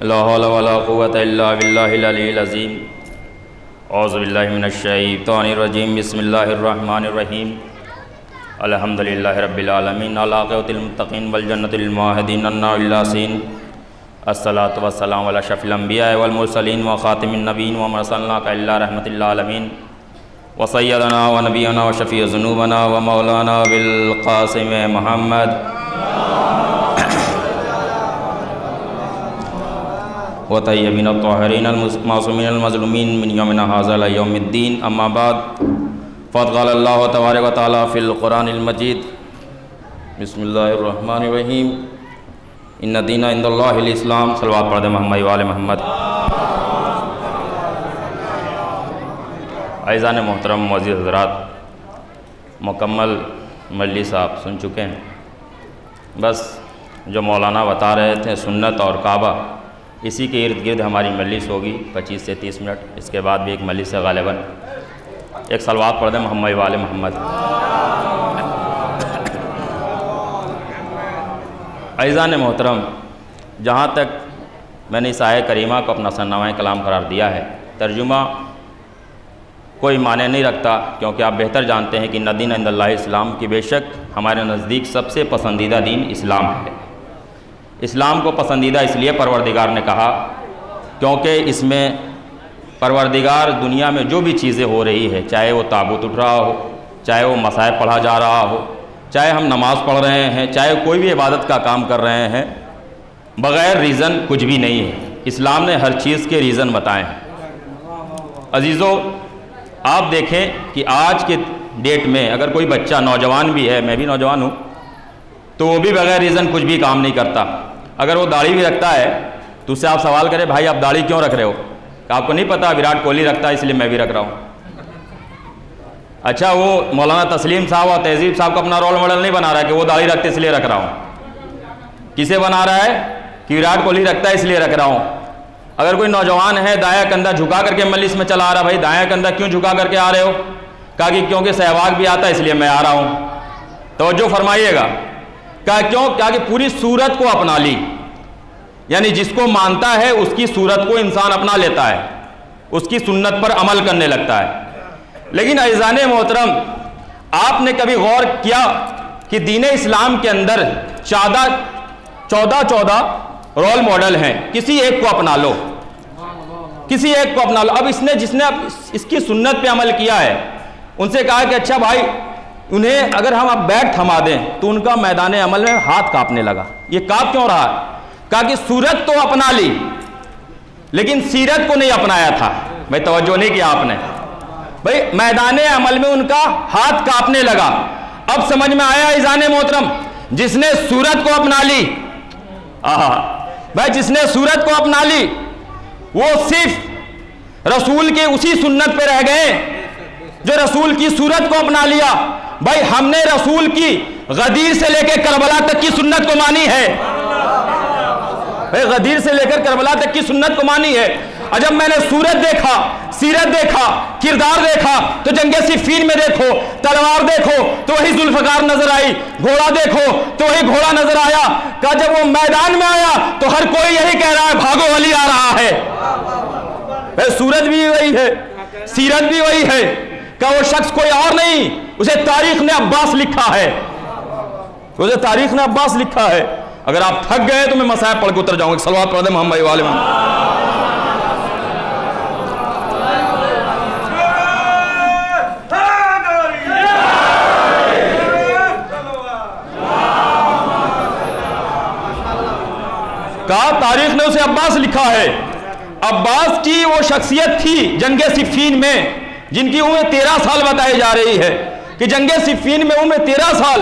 لا حول ولا قوة الا باللہ العلی العظیم۔ اعوذ باللہ من الشیطان الرجیم۔ بسم اللہ الرحمن الرحیم۔ الحمد للہ رب العالمین، عاقبۃ للمتقین والجنۃ للموحدین، النار للعاصین۔ الصلاۃ والسلام علی اشرف الانبیاء والمرسلین وخاتم النبیین وما ارسلناک الا رحمۃ للعالمین، وسیدنا ونبینا وشفیع ذنوبنا ومولانا بالقاسم محمد وطیبین الطاہرین المعصومین المظلومین من یومنا ھذا الی یوم الدین۔ اما بعد، فقد قال اللہ تبارک و تعالی فی القرآن المجید، بسم اللہ الرحمن الرحیم، ان الدین عند اللہ الاسلام۔ صلوات پڑھ دیں محمد وآل محمد۔ اعزان محترم معزز حضرات، مکمل مجلس آپ سن چکے ہیں۔ بس جو مولانا بتا رہے تھے سنت اور کعبہ، اسی کے ارد گرد ہماری مجلس ہوگی 25 سے 30 منٹ۔ اس کے بعد بھی ایک مجلس ہے غالباً۔ ایک صلوات پڑھ دیں محمد وآل محمد۔ اعزان محترم، جہاں تک میں نے اس آیہ کریمہ کو اپنا ثناء کلام قرار دیا ہے، ترجمہ کوئی معنی نہیں رکھتا، کیونکہ آپ بہتر جانتے ہیں کہ ان الدین عند اللہ اسلام، کی بے شک ہمارے نزدیک سب سے پسندیدہ دین اسلام ہے۔ اسلام کو پسندیدہ اس لیے پروردگار نے کہا کیونکہ اس میں پروردگار دنیا میں جو بھی چیزیں ہو رہی ہے، چاہے وہ تابوت اٹھ رہا ہو، چاہے وہ مصائب پڑھا جا رہا ہو، چاہے ہم نماز پڑھ رہے ہیں، چاہے کوئی بھی عبادت کا کام کر رہے ہیں، بغیر ریزن کچھ بھی نہیں ہے۔ اسلام نے ہر چیز کے ریزن بتائے ہیں۔ عزیزو، آپ دیکھیں کہ آج کے ڈیٹ میں اگر کوئی بچہ نوجوان بھی ہے، میں بھی نوجوان ہوں، تو وہ بھی بغیر ریزن کچھ بھی کام نہیں کرتا۔ اگر وہ داڑھی بھی رکھتا ہے تو اس سے آپ سوال کریں، بھائی آپ داڑھی کیوں رکھ رہے ہو؟ کہ آپ کو نہیں پتا وراٹ کوہلی رکھتا ہے اس لیے میں بھی رکھ رہا ہوں۔ اچھا، وہ مولانا تسلیم صاحب اور تہذیب صاحب کو اپنا رول ماڈل نہیں بنا رہا ہے کہ وہ داڑھی رکھتے اس لیے رکھ رہا ہوں۔ کسے بنا رہا ہے؟ کہ وراٹ کوہلی رکھتا ہے اس لیے رکھ رہا ہوں۔ اگر کوئی نوجوان ہے دایاں کندھا جھکا کر کے مجلس میں چلا آ رہا، بھائی دایاں کندھا کیوں جھکا کر کے آ رہے ہو؟ کہا کہ کیونکہ سہواگ بھی آتا ہے اس لیے میں آ رہا ہوں۔ توجہ فرمائیے گا۔ کہا کیوں؟ کہا کہ پوری صورت کو اپنا لی، یعنی جس کو مانتا ہے اس کی صورت کو انسان اپنا لیتا ہے، اس کی سنت پر عمل کرنے لگتا ہے۔ لیکن اعزان محترم، آپ نے کبھی غور کیا کہ دین اسلام کے اندر 14 رول ماڈل ہیں؟ کسی ایک کو اپنا لو، کسی ایک کو اپنا لو۔ اب جس نے اس کی سنت پہ عمل کیا ہے، ان سے کہا کہ اچھا بھائی، انہیں اگر ہم اب بیٹ تھما دیں تو ان کا میدان عمل میں ہاتھ کانپنے لگا۔ یہ کانپ کیوں رہا؟ کہا کہ صورت تو اپنا لی لیکن سیرت کو نہیں اپنایا تھا۔ بھائی توجہ نہیں کیا آپ نے؟ بھائی میدان عمل میں ان کا ہاتھ کانپنے لگا۔ اب سمجھ میں آیا اعزان محترم؟ جس نے صورت کو اپنا لی، بھائی جس نے صورت کو اپنا لی، وہ صرف رسول کے اسی سنت پہ رہ گئے جو رسول کی صورت کو اپنا لیا۔ بھائی ہم نے رسول کی غدیر سے لے کے کربلا تک کی سنت کو مانی ہے۔ بھائی غدیر سے لے کر کربلا تک کی سنت کو مانی ہے۔ اور جب میں نے صورت دیکھا، سیرت دیکھا، کردار دیکھا، تو جنگ صفین میں دیکھو تلوار دیکھو تو وہی ذوالفقار نظر آئی، گھوڑا دیکھو تو وہی گھوڑا نظر آیا۔ کہ جب وہ میدان میں آیا تو ہر کوئی یہی کہہ رہا ہے بھاگو علی آ رہا ہے۔ بھائی صورت بھی وہی ہے، سیرت بھی وہی ہے، کہ وہ شخص کوئی اور نہیں، اسے تاریخ نے عباس لکھا ہے، اسے تاریخ نے عباس لکھا ہے۔ اگر آپ تھک گئے تو میں مسائب پڑھ کے اتر جاؤں گا۔ صلوات پڑھ دیں محمد وآل محمد۔ کہا تاریخ نے اسے عباس لکھا ہے۔ عباس کی وہ شخصیت تھی جنگ صفین میں جن کی عمر 13 سال بتائی جا رہی ہے، کہ جنگ صفین میں عمر 13 سال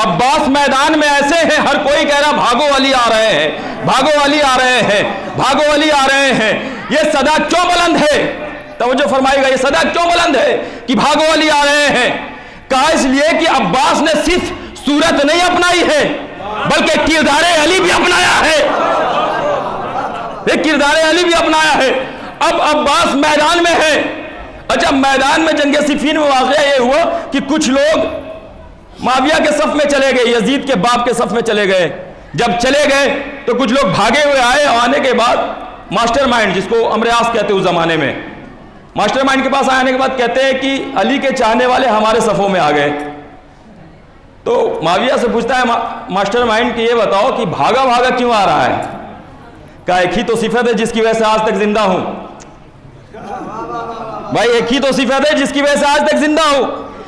عباس میدان میں ایسے ہیں، ہر کوئی کہہ رہا بھاگو علی آ رہے ہیں، بھاگو علی آ رہے ہیں، بھاگو علی آ رہے ہیں۔ یہ صدا کیوں بلند ہے؟ توجہ فرمائے گا، یہ صدا کیوں بلند ہے کہ بھاگو علی آ رہے ہیں؟ کہا اس لیے کہ عباس نے صرف صورت نہیں اپنائی ہے بلکہ کردار علی بھی اپنایا ہے۔ کردار علی بھی اپنایا ہے۔ اب عباس میدان میں ہے۔ اچھا، میدان میں جنگ صفین میں واقعہ یہ ہوا کہ کچھ لوگ معاویہ کے صف میں چلے گئے، یزید کے باپ کے صف میں چلے گئے، جب چلے گئے تو کچھ لوگ بھاگے ہوئے آئے، آنے کے بعد ماسٹر مائنڈ، جس کو امریاس کہتے اس زمانے میں، ماسٹر مائنڈ کے پاس آنے کے بعد کہتے ہیں کہ علی کے چاہنے والے ہمارے صفوں میں آ گئے. تو معاویہ سے پوچھتا ہے ماسٹر مائنڈ کہ یہ بتاؤ کہ بھاگا بھاگا کیوں آ رہا ہے؟ کہا ایک ہی تو صفت ہے جس کی وجہ سے آج تک زندہ ہوں. بھائی ایک ہی تو صفت ہے جس کی وجہ سے آج تک زندہ ہوں.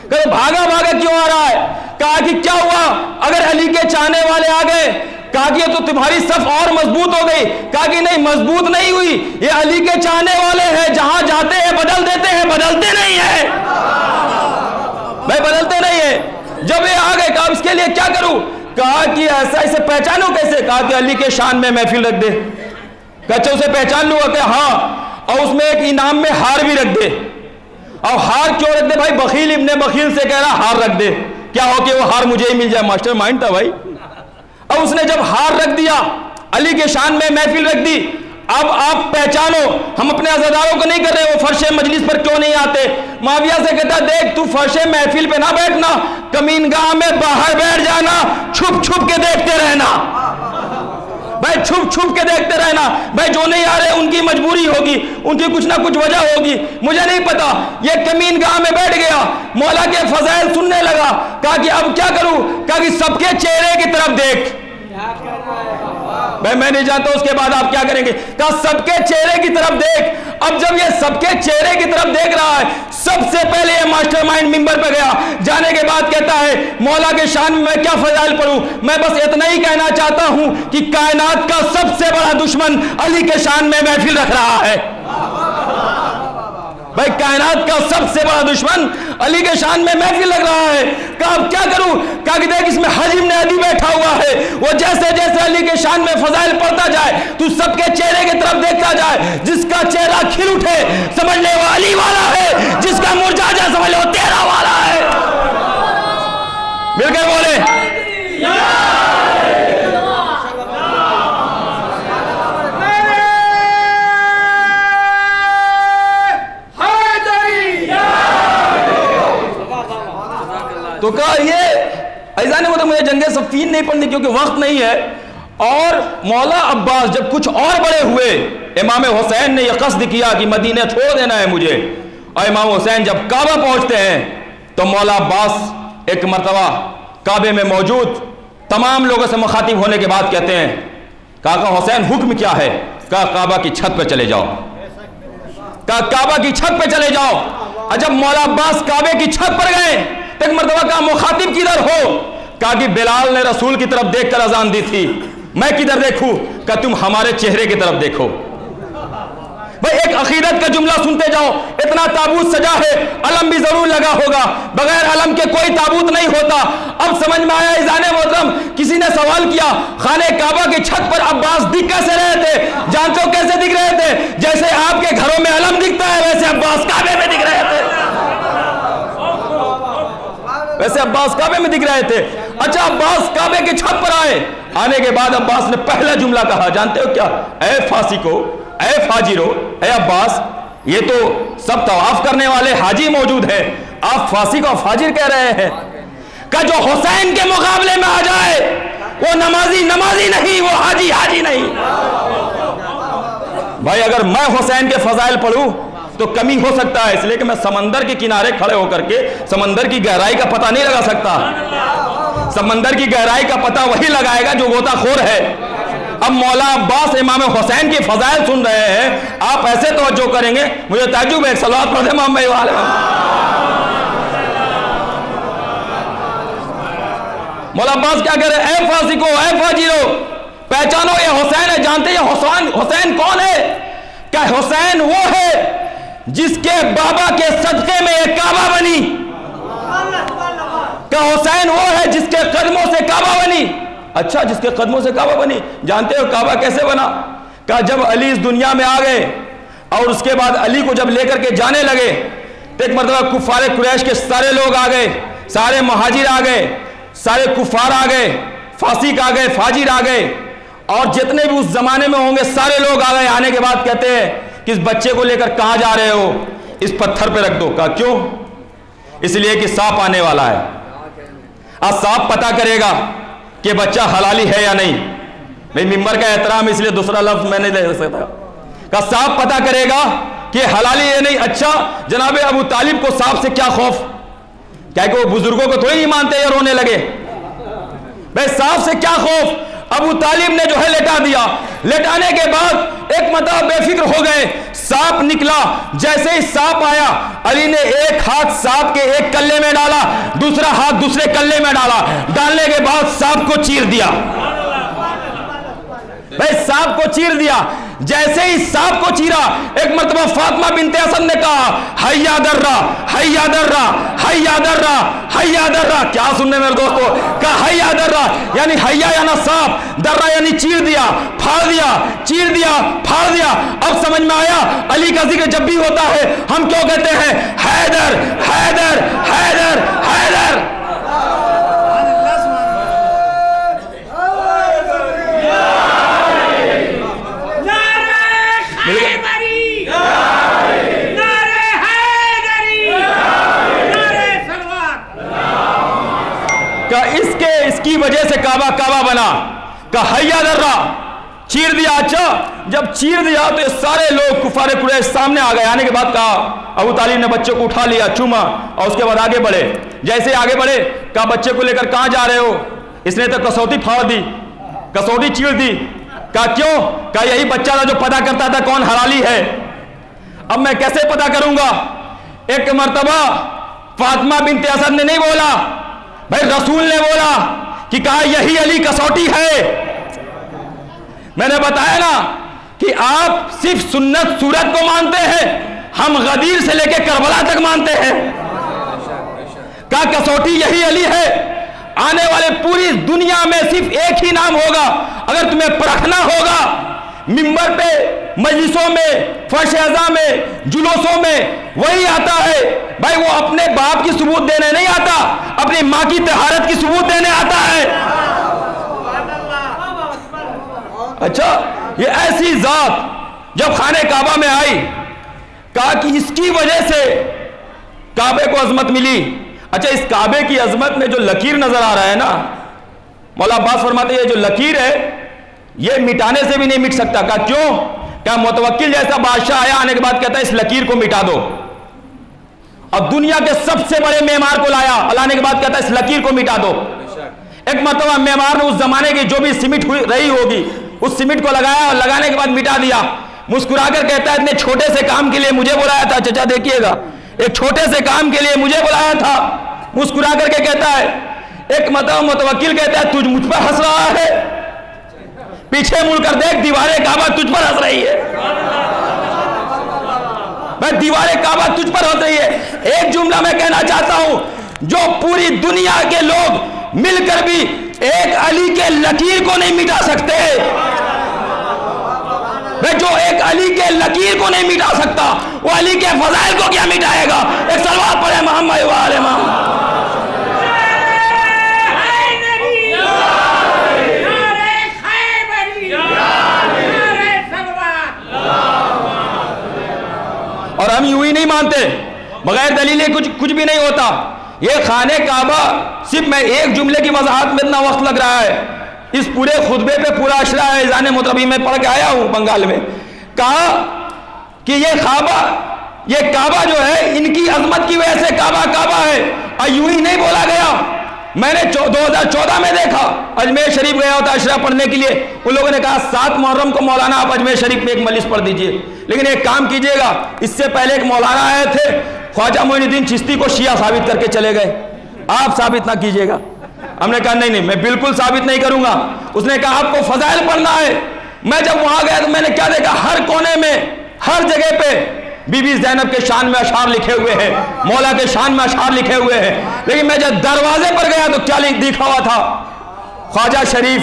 کہا بھاگا بھاگا کیوں آ رہا ہے؟ کہا کہ کیا ہوا اگر علی کے چاہنے والے آ گئے؟ کہا کہ یہ تو تمہاری صف اور مضبوط ہو گئی. کہا کہ نہیں، مضبوط نہیں ہوئی، یہ علی کے چاہنے والے ہیں، جہاں جاتے ہیں بدل دیتے ہیں، بدلتے نہیں ہیں بھائی، بدلتے نہیں ہیں. جب یہ آ گئے کہا اس کے لیے کیا کروں؟ کہا کہ ایسا اسے پہچانو کیسے؟ کہا کہ علی کے شان میں محفل رکھ دے. کہا اچھا اسے پہچان لوں گا؟ کہ ہاں، اور اس میں ایک انعام میں ہار بھی رکھ دے. اور ہار کیوں رکھ دے بھائی؟ بخیل ابن بخیل سے کہہ رہا ہار رکھ دے، کیا ہو کہ وہ ہار مجھے ہی مل جائے. ماسٹر مائنڈ تھا بھائی. اب اس نے جب ہار رکھ دیا، علی کے شان میں محفل رکھ دی، اب آپ پہچانو. ہم اپنے عزاداروں کو نہیں کر رہے وہ فرش مجلس پر کیوں نہیں آتے. معاویہ سے کہتا دیکھ تو فرش محفل پہ نہ بیٹھنا، کمینگاہ میں باہر بیٹھ جانا، چھپ چھپ کے دیکھتے رہنا بھائی، چھپ چھپ کے دیکھتے رہنا بھائی. جو نہیں آ رہے ان کی مجبوری ہوگی، ان کی کچھ نہ کچھ وجہ ہوگی، مجھے نہیں پتا. یہ کمین گاہ میں بیٹھ گیا، مولا کے فضائل سننے لگا. کہا کہ اب کیا کروں؟ کہا کہ سب کے چہرے کی طرف دیکھ. بھائی میں نہیں جانتا اس کے بعد آپ کیا کریں گے. کہا سب کے چہرے کی طرف دیکھ. اب جب یہ سب کے چہرے کی طرف دیکھ رہا ہے، سب سے پہلے یہ ماسٹر مائنڈ ممبر پہ گیا. جانے کے بعد کہتا ہے مولا کے شان میں کیا فضائل پڑھوں، میں بس اتنا ہی کہنا چاہتا ہوں کہ کائنات کا سب سے بڑا دشمن علی کے شان میں محفل رکھ رہا ہے. بھائی کائنات کا سب سے بڑا دشمن علی کے شان میں محفل لگ رہا ہے. کہا اب کیا کروں؟ کہا کہ دیکھ اس میں حجم نے علی بیٹھا ہوا ہے، وہ جیسے جیسے علی کے شان میں فضائل پڑھتا جائے تو سب کے چہرے کی طرف دیکھتا جائے. جس کا چہرہ کھل اٹھے سمجھ لے وہ علی والا ہے، جس کا مرجھا جائے سمجھ لے وہ تیرا والا ہے. مل کر بولے تو کہا یہ ایزان نے مجھے جنگ صفین نہیں پڑھنی کیونکہ وقت نہیں ہے. اور مولا عباس جب کچھ اور بڑے ہوئے، امام حسین نے یہ قصد کیا کہ مدینہ چھوڑ دینا ہے مجھے، اور امام حسین جب کعبہ پہنچتے ہیں تو مولا عباس ایک مرتبہ کعبے میں موجود تمام لوگوں سے مخاطب ہونے کے بعد کہتے ہیں کہا حسین حکم کیا ہے؟ کہا کعبہ کی چھت پہ چلے جاؤ. کہا کعبہ کی چھت پہ چلے جاؤ. اور جب مولا عباس کعبے کی چھت پر گئے ایک مرتبہ کہا مخاطب کدھر ہو؟ کہا کہ بلال نے رسول کی طرف دیکھ کر اذان دی تھی، میں کدھر دیکھوں؟ کہا تم ہمارے چہرے کی طرف دیکھو. بھئی ایک عقیدت کا جملہ سنتے جاؤ. اتنا تابوت سجا ہے، علم بھی ضرور لگا ہوگا، بغیر علم کے کوئی تابوت نہیں ہوتا. اب سمجھ میں آیا ایزان محترم. کسی نے سوال کیا خانہ کعبہ کی چھت پر عباس دکھ کیسے رہے تھے؟ جانتے ہو کیسے دکھ رہے تھے؟ جیسے آپ کے گھروں میں علم دکھتا ہے ویسے عباس کعبے میں دکھ رہے تھے. ویسے عباس کعبے میں دکھ رہے تھے. اچھا عباس کعبے کی چھت پر آئے. آنے کے بعد عباس نے پہلا جملہ کہا، جانتے ہو کیا؟ اے فاسقو، اے فاجرو، اے عباس، یہ تو سب طواف کرنے والے حاجی موجود ہیں، آپ فاسق اور فاجر کہہ رہے ہیں. کہ جو حسین کے مقابلے میں آ جائے وہ نمازی نمازی نہیں، وہ حاجی حاجی نہیں. بھائی اگر میں حسین کے فضائل پڑھوں تو کمی ہو سکتا ہے، اس لیے کہ میں سمندر کے کنارے کھڑے ہو کر کے سمندر کی گہرائی کا پتہ نہیں لگا سکتا. سمندر کی گہرائی کا پتہ وہی لگائے گا جو غوطہ خور ہے. اب مولا عباس امام حسین کی فضائل سن رہے ہیں، آپ ایسے توجہ کریں گے مجھے تعجب ہے. ایک صلوات پڑھ دیں محمد والے. مولا عباس کیا کہہ رہے ہیں؟ اے فاسقو، اے فاجرو، پہچانو یہ حسین ہے. جانتے یہ حسین کون ہے؟ کہ حسین وہ ہے جس کے بابا کے صدقے میں یہ کعبہ بنی. کہ حسین وہ ہے جس کے قدموں سے کعبہ بنی. اچھا جس کے قدموں سے کعبہ بنی. جانتے ہو کعبہ کیسے بنا؟ کہ جب علی اس دنیا میں آ گئے اور اس کے بعد علی کو جب لے کر کے جانے لگے تو ایک مرتبہ کفار قریش کے سارے لوگ آ گئے، سارے مہاجر آ گئے، سارے کفار آ گئے، فاسق آ گئے، فاجر آ گئے، اور جتنے بھی اس زمانے میں ہوں گے سارے لوگ آ گئے. آنے کے بعد کہتے ہیں کہ اس بچے کو لے کر کہاں جا رہے ہو؟ اس پتھر پہ رکھ دو. کہا کیوں؟ اس لیے کہ سانپ آنے والا ہے. سانپ پتہ کرے گا کہ بچہ حلالی ہے یا نہیں. بھئی ممبر کا احترام اس لیے دوسرا لفظ میں نہیں لے سکتا. کہ صاحب پتہ کرے گا کہ حلالی ہے نہیں. اچھا جناب ابو طالب کو صاحب سے کیا خوف؟ کیا کہ وہ بزرگوں کو تھوڑی نہیں مانتے یا رونے لگے؟ بھئی صاحب سے کیا خوف؟ ابو طالب نے جو ہے لٹا دیا. لٹانے کے بعد ایک مرتبہ بے فکر ہو گئے. سانپ نکلا. جیسے ہی سانپ آیا علی نے ایک ہاتھ سانپ کے ایک کلے میں ڈالا, دوسرا ہاتھ دوسرے کلے میں ڈالا. ڈالنے کے بعد سانپ کو چیر دیا. بھئی سانپ کو چیر دیا. جیسے ہی سانپ کو چیرا ایک مرتبہ فاطمہ بنت اسد نے کہا حیا درہ حیا درہ حیا درہ حیا درہ. کیا سننے میرے دوستو؟ کہا حیا درہ یعنی حیا یعنی سانپ, درہ یعنی چیر دیا, پھاڑ دیا, چیر دیا, پھاڑ دیا. اب سمجھ میں آیا علی کا ذکر جب بھی ہوتا ہے ہم کیوں کہتے ہیں حیدر حیدر حیدر حیدر. اس کی وجہ سے کعبہ کعبہ بنا. کہ حیا درہ چیر دیا. اچھا جب چیر دیا تو یہ سارے لوگ کفار قریش سامنے آ گئے. آنے کے بعد کہا ابو طالب نے بچے کو اٹھا لیا, چوما اور اس کے بعد آگے بڑھے. جیسے آگے بڑھے کہا بچے کو لے کر کہاں جا رہے ہو؟ اس نے تو کسوٹی پھاڑ دی, کسوٹی چیر دی. کہا کیوں؟ کہا یہی بچہ تھا جو پتہ کرتا تھا کون حلالی ہے. اب میں کیسے پتہ کروں گا؟ ایک مرتبہ فاطمہ بنت اسد نے نہیں بولا, بھائی رسول نے بولا کہ کہا یہی علی کسوٹی ہے. میں نے بتایا نا کہ آپ صرف سنت صورت کو مانتے ہیں, ہم غدیر سے لے کے کربلا تک مانتے ہیں. کہا کسوٹی یہی علی ہے. آنے والے پوری دنیا میں صرف ایک ہی نام ہوگا اگر تمہیں پرکھنا ہوگا. ممبر پہ, مجلسوں میں, فرش اعضاء میں, جلوسوں میں وہی آتا ہے. بھائی وہ اپنے باپ کی ثبوت دینے نہیں آتا, اپنی ماں کی طہارت کی ثبوت دینے آتا ہے. اچھا یہ ایسی ذات جب خانہ کعبہ میں آئی کہا کہ اس کی وجہ سے کعبے کو عظمت ملی. اچھا اس کعبے کی عظمت میں جو لکیر نظر آ رہا ہے نا, مولا عباس فرماتے ہیں یہ جو لکیر ہے یہ مٹانے سے بھی نہیں مٹ سکتا. کہا کیوں؟ کہا متوکل جیسا بادشاہ آیا آنے کے بعد کہتا ہے اس لکیر کو مٹا دو. اب دنیا کے سب سے بڑے معمار کو لایا, لانے کے بعد کہتا ہے اس لکیر کو مٹا دو. ایک مرتبہ معمار نے اس زمانے کی جو بھی سیمنٹ رہی ہوگی اس سیمنٹ کو لگایا اور لگانے کے بعد مٹا دیا. مسکرا کر کہتا ہے اتنے چھوٹے سے کام کے لیے مجھے بلایا تھا. چچا دیکھیے گا, ایک چھوٹے سے کام کے لیے مجھے بلایا تھا. مسکرا کر کے کہتا ہے. ایک مرتبہ متوکل کہتا ہے تجھ مجھ پر ہنس رہا ہے, پیچھے مڑ کر دیکھ دیوار کعبہ تجھ پر ہنس رہی ہے. میں دیوار کعبہ تجھ پر ہنس رہی ہے. ایک جملہ میں کہنا چاہتا ہوں, جو پوری دنیا کے لوگ مل کر بھی ایک علی کے لکیر کو نہیں مٹا سکتے, جو ایک علی کے لکیر کو نہیں مٹا سکتا وہ علی کے فضائل کو کیا مٹائے گا؟ ایک سلوات پڑھے محمد و آل محمد. اور ہم یوں ہی نہیں مانتے, بغیر دلیل کچھ بھی نہیں ہوتا. یہ خانہ کعبہ صرف میں ایک جملے کی وضاحت میں اتنا وقت لگ رہا ہے. اس پورے خطبے پہ پورا اشرا اذان مطربی میں پڑھ کے آیا ہوں بنگال میں. کہا کہ یہ کعبہ جو ہے ان کی عظمت کی وجہ سے کعبہ کعبہ ہے. اور یوں ہی نہیں بولا گیا. میں نے 2014 میں دیکھا, اجمیر شریف گیا ہوتا اشرا پڑھنے کے لیے, ان لوگوں نے کہا 7 محرم کو مولانا آپ اجمیر شریف میں ایک مجلس پڑھ دیجئے. لیکن ایک کام کیجئے گا, اس سے پہلے ایک مولانا آئے تھے خواجہ معین الدین چشتی کو شیعہ ثابت کر کے چلے گئے, آپ ثابت نہ کیجئے گا. ہم نے کہا نہیں میں بالکل ثابت نہیں کروں گا. اس نے کہا آپ کو فضائل پڑھنا ہے. میں جب وہاں گیا تو میں نے کیا دیکھا, ہر کونے میں ہر جگہ پہ بی بی زینب کے شان میں اشعار لکھے ہوئے ہیں, مولا کے شان میں اشعار لکھے ہوئے ہیں. لیکن میں جب دروازے پر گیا تو کیا لکھا ہوا تھا, خواجہ شریف.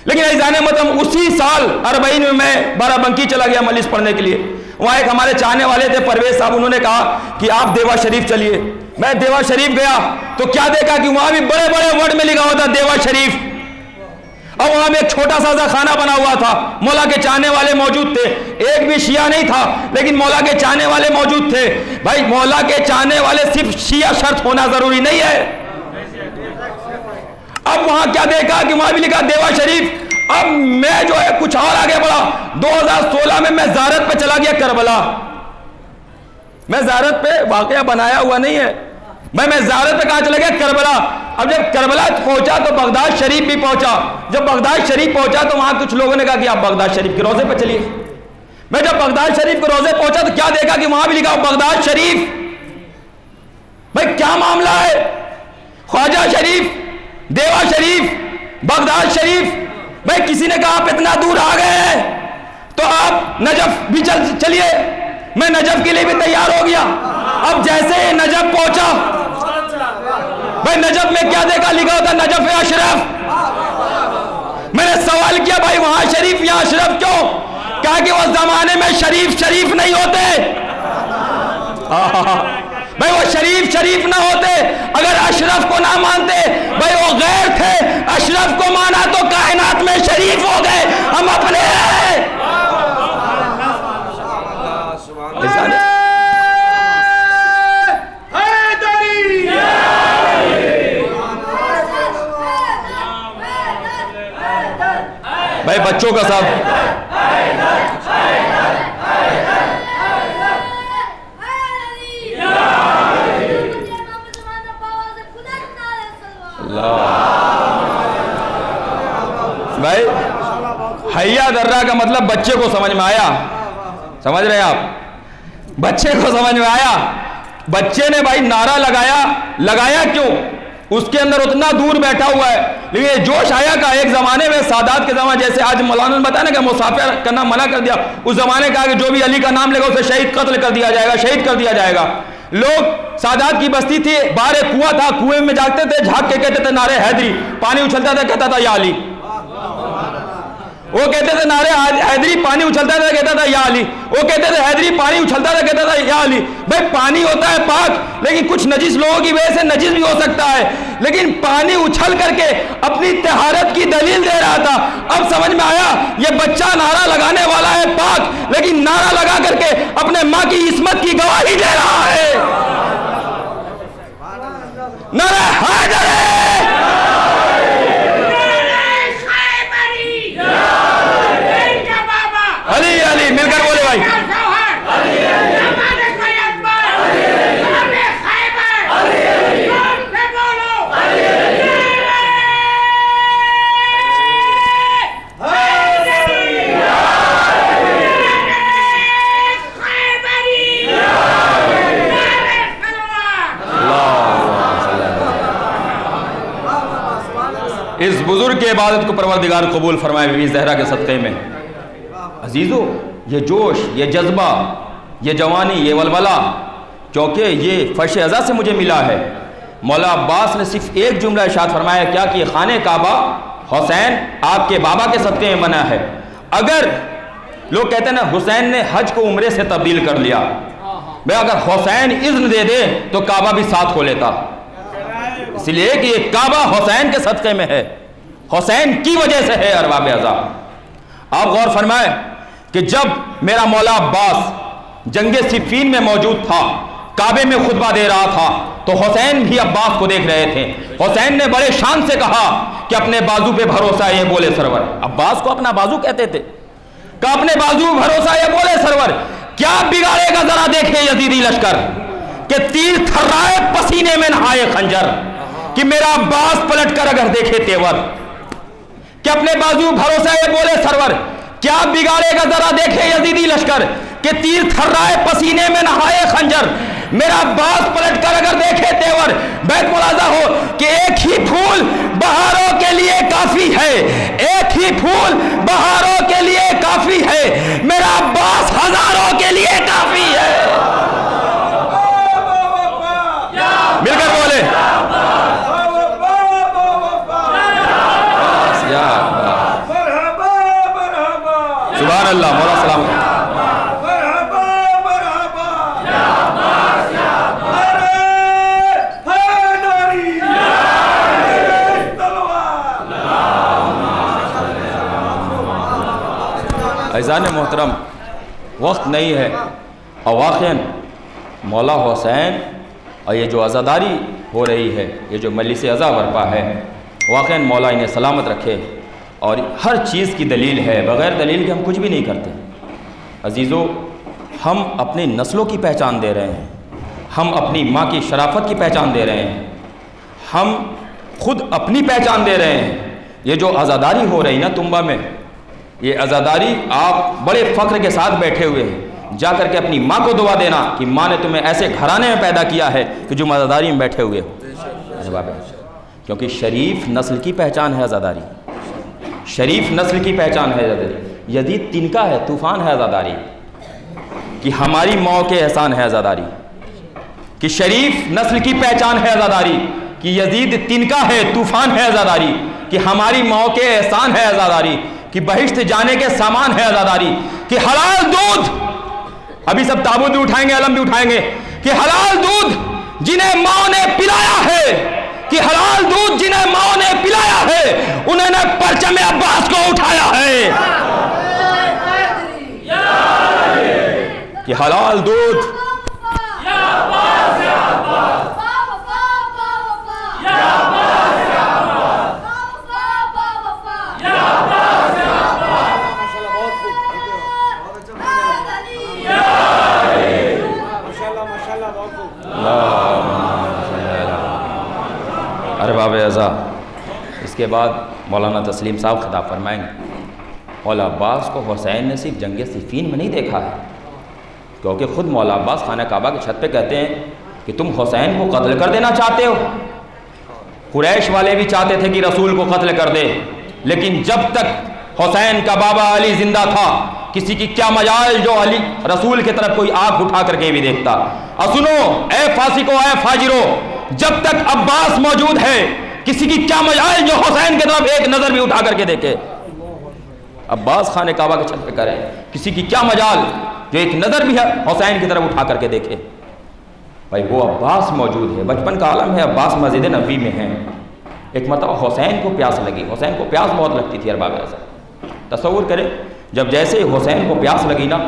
لیکن اذان مطلب اسی سال 40 میں بارہ بنکی چلا گیا مجلس پڑھنے کے لیے. وہاں ایک ہمارے چاہنے والے تھے پرویز صاحب, انہوں نے کہا کہ آپ دیوا شریف چلیے. میں دیوا شریف گیا تو کیا دیکھا کہ وہاں بھی بڑے بڑے ورڈ میں لکھا ہوا تھا دیوا شریف, اور وہاں میں ایک چھوٹا سا خانہ بنا ہوا تھا. مولا کے چاہنے والے موجود تھے, ایک بھی شیعہ نہیں تھا لیکن مولا کے چاہنے والے موجود تھے. بھائی مولا کے چاہنے والے صرف شیعہ شرط ہونا ضروری نہیں ہے. اب وہاں کیا دیکھا کہ وہاں بھی لکھا دیوا شریف. اب میں جو ہے کچھ اور آگے بڑھا. 2016 میں زیارت پہ چلا گیا کربلا. میں زیارت پہ واقعہ بنایا ہوا نہیں ہے, میں زیارت پہ کہاں چلا گیا؟ کربلا. اب جب کربلا پہنچا تو بغداد شریف بھی پہنچا. جب بغداد شریف پہنچا تو وہاں کچھ لوگوں نے کہا کہ آپ بغداد شریف کے روضے پہ چلیے. میں جب بغداد شریف کے روضے پہنچا تو کیا دیکھا کہ وہاں بھی لکھا بغداد شریف. بھائی کیا معاملہ ہے؟ خواجہ شریف, دیوا شریف, بغداد شریف. بھائی کسی نے کہا آپ اتنا دور آ گئے ہیں تو آپ نجف بھی چلیے. میں نجف کے لیے بھی تیار ہو گیا. اب جیسے ہی نجف پہنچا, بھائی نجف میں کیا دیکھا؟ لکھا ہوتا نجف اشرف. میں نے سوال کیا بھائی وہاں شریف یہاں اشرف کیوں؟ کہا کہ وہ زمانے میں شریف نہیں ہوتے. بھائی وہ شریف نہ ہوتے. اگر اشرف کو نہ مانتے, بھائی وہ غیر تھے. اشرف کو مانا تو کائنات میں شریف ہو گئے. ہم اپنے ہیں. بھائی بچوں کا سب بھائی حیا درہ کا مطلب بچے کو سمجھ میں آیا. سمجھ رہے ہیں آپ؟ بچے کو سمجھ میں آیا. بچے نے بھائی نعرہ لگایا کیوں؟ اس کے اندر اتنا دور بیٹھا ہوا ہے, لیکن یہ جوش آیا کا ایک زمانے میں سادات کے زمانے, جیسے آج مولانا نے بتایا نا کہ مسافر کرنا منع کر دیا, اس زمانے کہا کہ جو بھی علی کا نام لے گا اسے شہید قتل کر دیا جائے گا, شہید کر دیا جائے گا. لوگ سادات کی بستی تھی, باہر ایک کنواں تھا, کنویں میں جاگتے تھے, جھانک کے کہتے تھے نعرے حیدری. پانی اچھلتا تھا, کہتا تھا یا علی. وہ کہتے تھے نعرے حیدری, پانی اچھلتا تھا, کہتا تھا یا علی. وہ کہتے تھے حیدری, پانی اچھلتا تھا, کہتا تھا یا علی. بھائی پانی ہوتا ہے پاک, لیکن کچھ نجس لوگوں کی وجہ سے نجس بھی ہو سکتا ہے. لیکن پانی اچھل کر کے اپنی طہارت کی دلیل دے رہا تھا. اب سمجھ میں آیا یہ بچہ نعرہ لگانے والا ہے پاک, لیکن نعرہ لگا کر کے اپنے ماں کی عصمت کی گواہی دے رہا ہے. نعرہ حیدر علی علی, مل کر بولے بھائی. اس بزرگ کی عبادت کو پروردگار قبول فرمائے بی بی زہرا کے صدقے میں. عزیزو, یہ جوش, یہ جذبہ, یہ جوانی, یہ ولولہ, کیونکہ یہ فرش ازا سے مجھے ملا ہے. مولا عباس نے صرف ایک جملہ ارشاد فرمایا کیا کہ خانہ کعبہ حسین آپ کے بابا کے صدقے میں بنا ہے. اگر لوگ کہتے ہیں نا حسین نے حج کو عمرے سے تبدیل کر لیا, بھئی اگر حسین اذن دے دے تو کعبہ بھی ساتھ کھو لیتا. اس لیے کہ یہ کعبہ حسین کے صدقے میں ہے, حسین کی وجہ سے ہے ارباب ازا. آپ غور فرمائیں کہ جب میرا مولا عباس جنگ صفین میں موجود تھا, کعبے میں خطبہ دے رہا تھا, تو حسین بھی عباس کو دیکھ رہے تھے. حسین نے بڑے شان سے کہا کہ اپنے بازو پہ بھروسہ ہے, یہ بولے سرور. عباس کو اپنا بازو کہتے تھے, کہ اپنے بازو پہ بھروسہ ہے, یہ بولے سرور. کیا بگاڑے گا ذرا دیکھے یزیدی لشکر, کہ تیر تھرائے پسینے میں نہائے خنجر, کہ میرا عباس پلٹ کر اگر دیکھے تیور. کہ اپنے بازو بھروسہ ہے, یہ بولے سرور. کیا بگاڑے گا ذرا دیکھے یزیدی لشکر, کہ تیر تھرائے پسینے میں نہائے خنجر, میرا عباس پلٹ کر اگر دیکھے تیور. بیت ملاحظہ ہو کہ ایک ہی پھول بہاروں کے لیے کافی ہے, ایک ہی پھول بہاروں کے لیے کافی ہے, میرا عباس ہزاروں کے لیے کافی ہے. مل کر بولے سبحان اللہ. مولا سلام. عزیزان محترم, وقت نہیں ہے, اور واقعاً مولا حسین اور یہ جو عزاداری ہو رہی ہے, یہ جو مجلس عزا برپا ہے, واقعاً مولا انہیں سلامت رکھے، اور ہر چیز کی دلیل ہے، بغیر دلیل کے ہم کچھ بھی نہیں کرتے۔ عزیزو، ہم اپنی نسلوں کی پہچان دے رہے ہیں، ہم اپنی ماں کی شرافت کی پہچان دے رہے ہیں، ہم خود اپنی پہچان دے رہے ہیں۔ یہ جو عزاداری ہو رہی نا تنبا میں، یہ عزاداری آپ بڑے فخر کے ساتھ بیٹھے ہوئے ہیں، جا کر کے اپنی ماں کو دعا دینا کہ ماں نے تمہیں ایسے گھرانے میں پیدا کیا ہے کہ جو عزاداری میں بیٹھے ہوئے ہو، کیونکہ شریف نسل کی پہچان ہے عزاداری، شریف نسل کی پہچان ہے عزاداری۔ یزید تنکا ہے، طوفان ہے عزاداری، کہ ہماری ماں کے احسان ہے عزاداری، کہ شریف نسل کی پہچان ہے عزاداری، کہ یزید تنکا ہے، طوفان ہے عزاداری، کہ ہماری ماں کے احسان ہے عزاداری، کہ بہشت جانے کے سامان ہے عزاداری، کہ حلال دودھ، ابھی سب تابوت بھی اٹھائیں گے، علم بھی اٹھائیں گے، کہ حلال دودھ جنہیں ماں نے پلایا ہے، کہ حلال دودھ جنہیں ماں نے پلایا ہے، انہوں نے پرچم عباس کو اٹھایا ہے، کہ حلال دودھ ارباب اعضا۔ اس کے بعد مولانا تسلیم صاحب خطاب فرمائیں گے۔ مولا عباس کو حسین نے صرف جنگ صفین میں نہیں دیکھا ہے، کیونکہ خود مولا عباس خانہ کعبہ کی چھت پہ کہتے ہیں کہ تم حسین کو قتل کر دینا چاہتے ہو۔ قریش والے بھی چاہتے تھے کہ رسول کو قتل کر دے، لیکن جب تک حسین کا بابا علی زندہ تھا، کسی کی کیا مجال جو علی رسول کی طرف کوئی آنکھ اٹھا کر کے بھی دیکھتا۔ اور سنو اے فاسقو، اے فاجرو، جب تک عباس موجود ہے کسی کی کیا مجال جو حسین کی طرف ایک نظر بھی اٹھا کر کے دیکھے۔ عباس خانہ کعبہ کے چھت پہ کرے، کسی کی کیا مجال جو ایک نظر بھی حسین کی طرف اٹھا کر کے دیکھے۔ بھائی وہ عباس موجود ہے، بچپن کا عالم ہے، عباس مسجد نبوی میں ہیں۔ ایک مرتبہ حسین کو پیاس لگی، حسین کو پیاس بہت لگتی تھی ارباب اعضا۔ تصور کریں جب جیسے حسین کو پیاس لگی نا،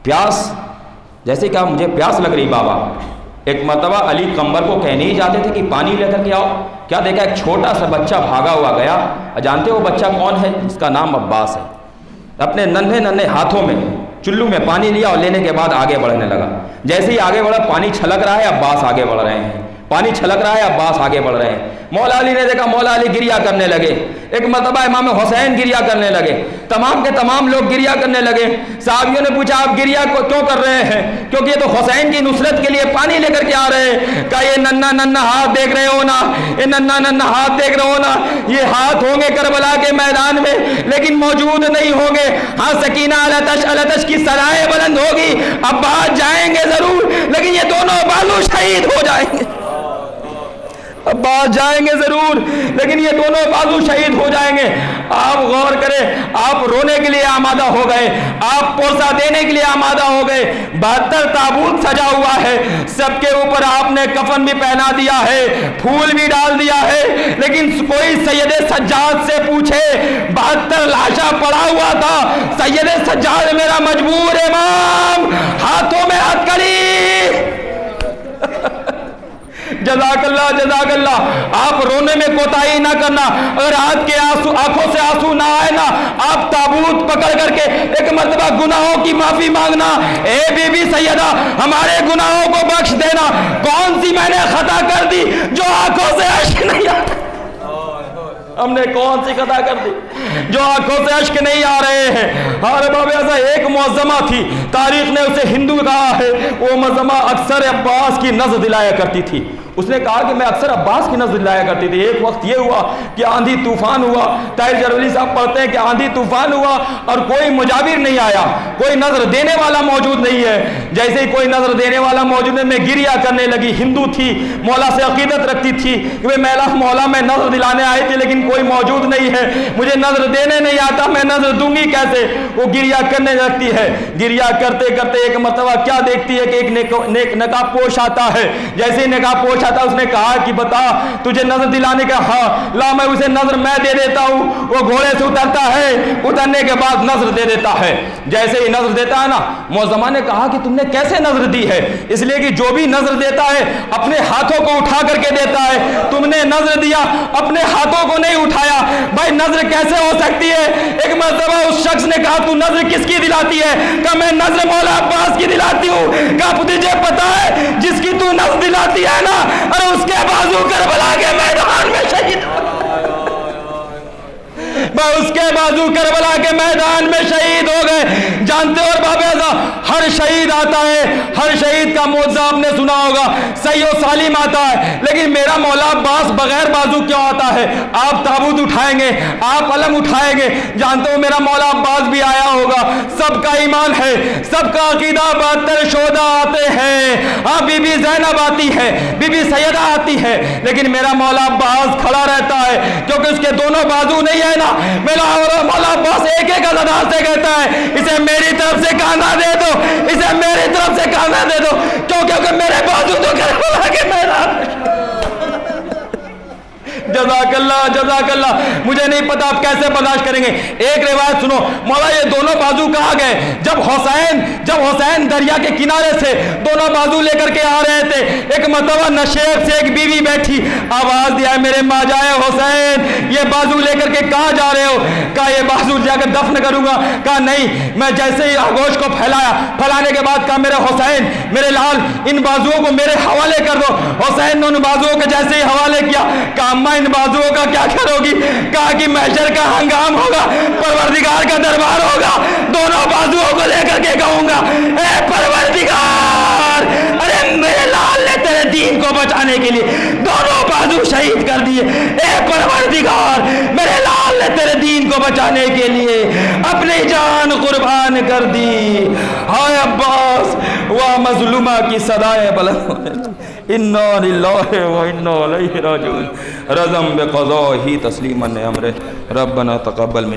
پیاس جیسے کہا مجھے پیاس لگ رہی بابا، ایک مرتبہ علی قمبر کو کہنے ہی جاتے تھے کہ پانی لے کر کے آؤ، کیا دیکھا ایک چھوٹا سا بچہ بھاگا ہوا گیا۔ جانتے ہو بچہ کون ہے؟ اس کا نام عباس ہے۔ اپنے ننھے ننھے ہاتھوں میں چلو میں پانی لیا اور لینے کے بعد آگے بڑھنے لگا۔ جیسے ہی آگے بڑھا، پانی چھلک رہا ہے، عباس آگے بڑھ رہے ہیں، پانی چھلک رہا ہے، عباس آگے بڑھ رہے ہیں۔ مولا علی نے دیکھا، مولا علی گریا کرنے لگے۔ ایک مرتبہ امام حسین گریا کرنے لگے، تمام کے تمام لوگ گریا کرنے لگے۔ صحابیوں نے پوچھا آپ گریا کیوں کر رہے ہیں؟ کیونکہ یہ تو حسین کی نصرت کے لیے پانی لے کر کے آ رہے ہیں۔ کہا یہ ننھا ننھا ہاتھ دیکھ رہے ہو نا، یہ ننھا ننھا ہاتھ دیکھ رہے ہو نا، یہ ہاتھ ہوں گے کربلا کے میدان میں لیکن موجود نہیں ہوں گے۔ ہاں سکینہ الاتش کی سرائے بلند ہوگی، عباس جائیں گے ضرور لیکن یہ دونوں بازو شہید ہو جائیں گے۔ عباس جائیں گے ضرور لیکن یہ دونوں بازو شہید ہو جائیں گے۔ آپ غور کریں، آپ رونے کے لیے آمادہ ہو گئے، آپ پوسا دینے کے لیے آمادہ ہو گئے۔ 72 تابوت سجا ہوا ہے، سب کے اوپر آپ نے کفن بھی پہنا دیا ہے، پھول بھی ڈال دیا ہے، لیکن کوئی سید سجاد سے پوچھے 72 لاشا پڑا ہوا تھا، سید سجاد میرا مجبور امام ہاتھوں میں ہتھکڑی۔ جزاک اللہ جزاک اللہ۔ آپ رونے میں کوتاہی نہ کرنا، اگر آپ کے آنکھوں سے آنسو نہ آئے نا، آپ تابوت پکڑ کر کے ایک مرتبہ گناہوں کی معافی مانگنا، اے بی بی سیدہ ہمارے گناہوں کو بخش دینا، کون سی میں نے خطا کر دی جو آنکھوں سے اشک نہیں آتا؟ ہم نے کون سی خطا کر دی جو آنکھوں سے اشک نہیں آ رہے ہیں؟ ہمارے باب اعضا ایک معظمہ تھی، تاریخ نے اسے ہندو کہا ہے، وہ معظمہ اکثر عباس کی نظر دلایا کرتی تھی۔ اس نے کہا کہ میں اکثر عباس کی نظر دلایا کرتی تھی۔ ایک وقت یہ ہوا کہ آندھی طوفان ہوا، طاہر جرولی صاحب پڑھتے ہیں کہ آندھی طوفان ہوا اور کوئی مجاور نہیں آیا، کوئی نظر دینے والا موجود نہیں ہے۔ جیسے ہی کوئی نظر دینے والا موجود ہے، میں گریا کرنے لگی۔ ہندو تھی، مولا سے عقیدت رکھتی تھی کہ مولا میں نظر دلانے آئی تھی لیکن کوئی موجود نہیں ہے، مجھے نظر دینے نہیں آتا، میں نظر دوں گی کیسے؟ وہ گریا کرنے لگتی ہے۔ گریا کرتے کرتے ایک مرتبہ کیا دیکھتی ہے کہ ایک نقاب پوش آتا ہے۔ جیسے ہی نقاب پوش پوچھا تھا, اس نے کہا کہ بتا تجھے نظر دلانے کا, ہاں لا میں اسے نظر میں دے دیتا ہوں. وہ گھوڑے سے اترتا ہے, اترنے کے بعد نظر دے دیتا ہے. جیسے ہی نظر دیتا ہے نا, معظمہ نے کہا کہ تم نے کیسے نظر دی ہے؟ اس لیے کہ جو بھی نظر دیتا ہے اپنے ہاتھوں کو اٹھا کر کے دیتا ہے, تم نے نظر دیا اپنے ہاتھوں کو نہیں اٹھایا. بھائی نظر کیسے ہو سکتی ہے؟ ایک مرتبہ اس شخص نے کہا تو نظر کس کی دلاتی ہے؟ کہا میں نظر مولا عباس کی دلاتی ہوں. کہا تجھے پتا ہے جس کی تو نظر دلاتی ہے نا, اور اس کے بازو کربلا کے میدان میں شہید ہو, اس کے بازو کربلا کے میدان میں شہید ہو گئے. جانتے ہو بابا, ہر شہید آتا ہے, ہر شہید کا معجزہ آپ نے سنا ہوگا, صحیح و سالم آتا ہے, لیکن میرا مولا عباس بغیر بازو کیوں آتا ہے؟ آپ تابوت اٹھائیں گے, آپ علم اٹھائیں گے, جانتے ہو میرا مولا عباس بھی آیا ہوگا. سب کا ایمان ہے, سب کا عقیدہ, 72 شہداء آتے ہیں, ہاں بی بی زینب آتی ہے, بی بی سیدہ آتی ہے, لیکن میرا مولا عباس کھڑا رہتا ہے کیونکہ اس کے دونوں بازو نہیں ہے نا. میرا مولا عباس ایک ایک ادا سے کہتا ہے اسے میری طرف سے کاندھا دے دو, اسے میری طرف سے کاندھا دے دو, کیونکہ میرے بازو تو کربلا کے میدان میں. جزاک اللہ, جزاک اللہ. مجھے نہیں پتا آپ کیسے برداشت کریں گے. ایک روایت سنو, مولا یہ دونوں بازو کہاں گئے؟ جب حسین دریا کے کنارے سے دونوں بازو لے کر کے آ رہے تھے, ایک مرتبہ نشیب سے ایک بیوی بیٹھی, آواز دیا میرے ماں جائے حسین یہ بازو لے کر کے کہاں جا رہے ہو؟ کہا یہ بازو جا کر دفن کروں گا. کہا نہیں, میں جیسے ہی آگوش کو پھیلانے کے بعد کہا میرے حسین میرے لال ان بازوؤں کو میرے حوالے کر دو. حسین نے ان بازوؤں کو جیسے ہی حوالے کیا, کہا اماں ان بازوؤں کا کیا کرو گی؟ کہا کہ محشر کا ہنگام ہوگا, پروردگار کا دربار ہوگا, دونوں بازوؤں کو لے کر کے کہوں گا اے پروردگار, ارے میرے لال نے تیرے دین کو بچانے کے لیے دونوں بازو شہید کر دیے, اے پروردگار میرے لال نے تیرے دین کو بچانے کے لیے اپنی جان قربان کر دی. ہائے عباس, وہ مظلومہ کی صدائیں بلند, انا للہ و انا الیہ راجعون. رضم بقضائہ تسلیما امرہ, ربنا تقبل منا.